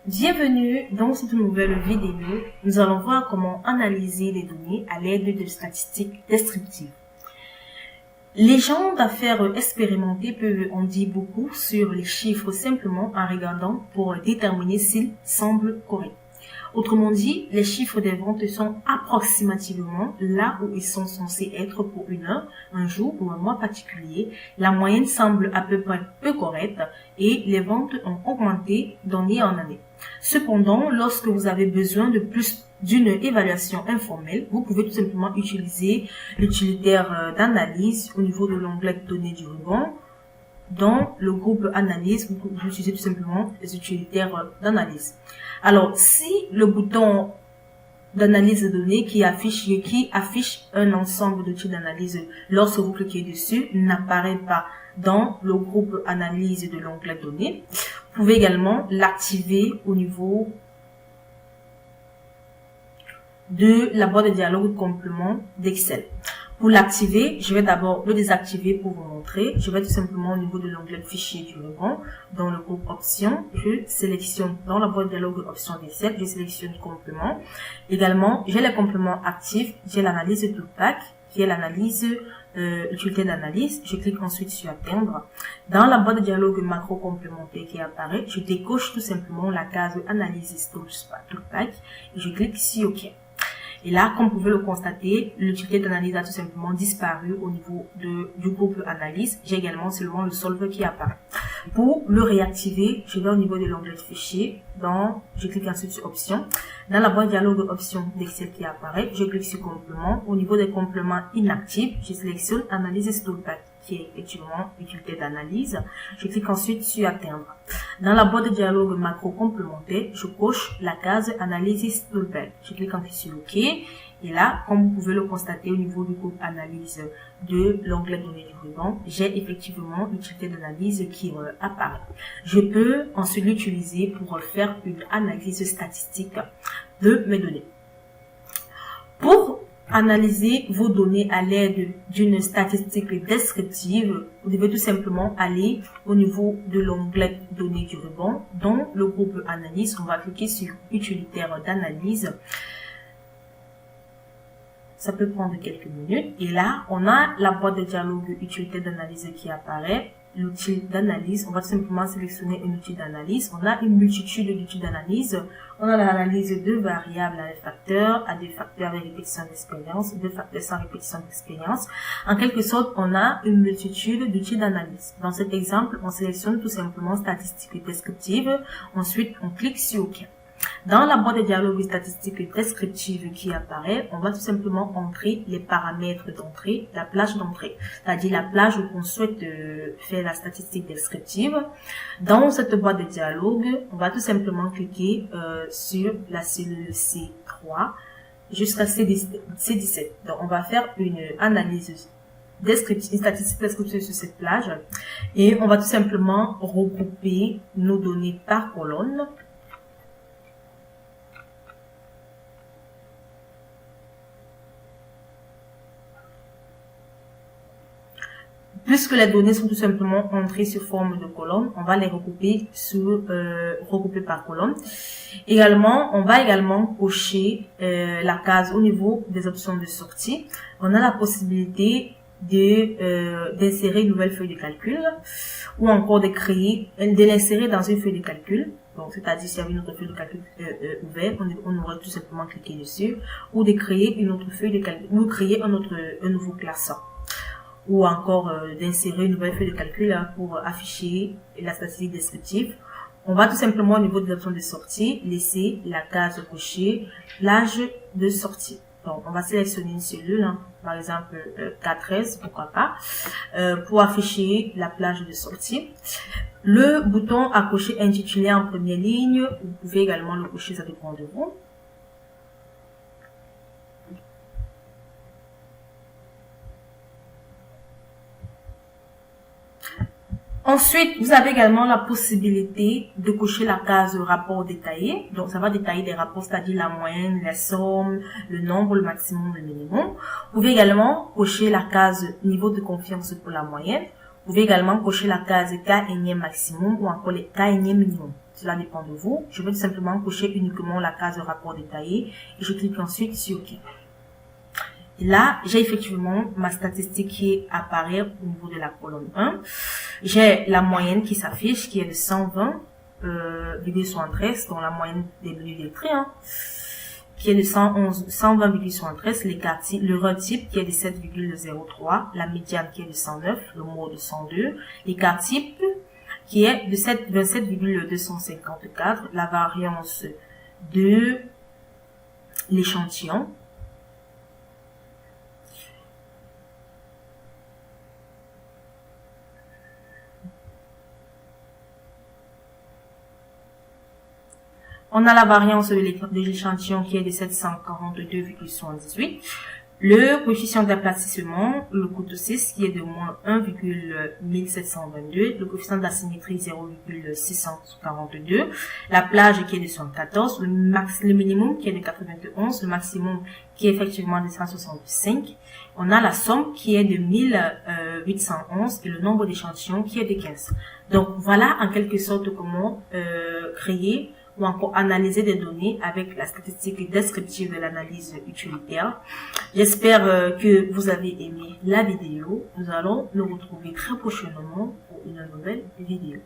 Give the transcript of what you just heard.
Bienvenue dans cette nouvelle vidéo. Nous allons voir comment analyser les données à l'aide de statistiques descriptives. Les gens d'affaires expérimentés peuvent en dire beaucoup sur les chiffres simplement en regardant pour déterminer s'ils semblent corrects. Autrement dit, les chiffres des ventes sont approximativement là où ils sont censés être pour une heure, un jour ou un mois particulier. La moyenne semble à peu près peu correcte et les ventes ont augmenté d'année en année. Cependant, lorsque vous avez besoin de plus d'une évaluation informelle, vous pouvez tout simplement utiliser l'utilitaire d'analyse au niveau de l'onglet données du ruban. Dans le groupe analyse, vous utilisez tout simplement les utilitaires d'analyse. Alors, si le bouton d'analyse de données qui affiche un ensemble d'outils d'analyse lorsque vous cliquez dessus n'apparaît pas dans le groupe analyse de l'onglet données, vous pouvez également l'activer au niveau de la boîte de dialogue complément d'Excel. Pour l'activer, je vais d'abord le désactiver pour vous montrer. Je vais tout simplement au niveau de l'onglet fichier du ruban, dans le groupe options, je sélectionne dans la boîte de dialogue options d'Excel, je sélectionne complément. Également, j'ai les compléments actifs, j'ai l'analyse de pack, qui est l'analyse utilité d'analyse. Je clique ensuite sur atteindre. Dans la boîte de dialogue macro complémentaire qui apparaît, je décoche tout simplement la case analyse pack et je clique sur OK. Et là, comme vous pouvez le constater, l'utilité d'analyse a tout simplement disparu au niveau du groupe analyse. J'ai également seulement le solver qui apparaît. Pour le réactiver, je vais au niveau de l'onglet fichier, je clique ensuite sur options. Dans la boîte dialogue options d'Excel qui apparaît, je clique sur complément. Au niveau des compléments inactifs, je sélectionne analyse pack qui est effectivement utilité d'analyse. Je clique ensuite sur atteindre. Dans la boîte de dialogue macro complémentaire, je coche la case analyse pack. Je clique ensuite sur OK. Et là, comme vous pouvez le constater au niveau du groupe analyse de l'onglet données du ruban, j'ai effectivement l'utilité d'analyse qui apparaît. Je peux ensuite l'utiliser pour faire une analyse statistique de mes données. Pour analyser vos données à l'aide d'une statistique descriptive, vous devez tout simplement aller au niveau de l'onglet données du ruban. Dans le groupe analyse, on va cliquer sur utilitaire d'analyse. Ça peut prendre quelques minutes. Et là, on a la boîte de dialogue utilité d'analyse qui apparaît. L'outil d'analyse, on va tout simplement sélectionner un outil d'analyse. On a une multitude d'outils d'analyse. On a l'analyse de variables à des facteurs avec répétition d'expérience, de facteurs sans répétition d'expérience. En quelque sorte, on a une multitude d'outils d'analyse. Dans cet exemple, on sélectionne tout simplement statistiques descriptives. Ensuite, on clique sur OK. Dans la boîte de dialogue statistique descriptive qui apparaît, on va tout simplement entrer les paramètres d'entrée, la plage d'entrée, c'est-à-dire la plage où on souhaite faire la statistique descriptive. Dans cette boîte de dialogue, on va tout simplement cliquer sur la cellule C3 jusqu'à C17. Donc, on va faire une analyse descriptive, une statistique descriptive sur cette plage et on va tout simplement regrouper nos données par colonne. Puisque les données sont tout simplement entrées sous forme de colonnes, on va les regrouper par colonne. Également, on va également cocher la case au niveau des options de sortie. On a la possibilité d'insérer une nouvelle feuille de calcul ou encore de l'insérer dans une feuille de calcul. Donc, c'est-à-dire s'il y avait une autre feuille de calcul ouverte, on aurait tout simplement cliqué dessus, ou de créer une autre feuille de calcul, ou créer un nouveau classeur, ou encore d'insérer une nouvelle feuille de calcul pour afficher la statistique descriptive. On va tout simplement au niveau des options de sortie laisser la case cochée plage de sortie. Donc, on va sélectionner une cellule, par exemple K13, pourquoi pas, pour afficher la plage de sortie. Le bouton à cocher intitulé en première ligne, vous pouvez également le cocher, ça dépend de vous. Ensuite, vous avez également la possibilité de cocher la case rapport détaillé. Donc, ça va détailler des rapports, c'est-à-dire la moyenne, la somme, le nombre, le maximum, le minimum. Vous pouvez également cocher la case niveau de confiance pour la moyenne. Vous pouvez également cocher la case K énième maximum ou encore les K énième minimum. cela dépend de vous. Je vais tout simplement cocher uniquement la case de rapport détaillé et je clique ensuite sur OK. Et là, j'ai effectivement ma statistique qui apparaît au niveau de la colonne 1. J'ai la moyenne qui s'affiche, qui est de 120,73, dont la moyenne des menus des traits, qui est de 120,73, le type qui est de 7,03, la médiane qui est de 109, le mot de 102, l'écart type qui est de 27,254, la variance de l'échantillon, on a la variance de l'échantillon qui est de 742,78. Le coefficient d'aplatissement, le couteau 6, qui est de moins 1,1722. Le coefficient d'asymétrie, 0,642. La plage qui est de 74. Le minimum qui est de 91. Le maximum qui est effectivement de 165. On a la somme qui est de 1811 et le nombre d'échantillons qui est de 15. Donc, voilà en quelque sorte comment créer ou encore analyser des données avec la statistique descriptive de l'analyse utilitaire. J'espère que vous avez aimé la vidéo. Nous allons nous retrouver très prochainement pour une nouvelle vidéo.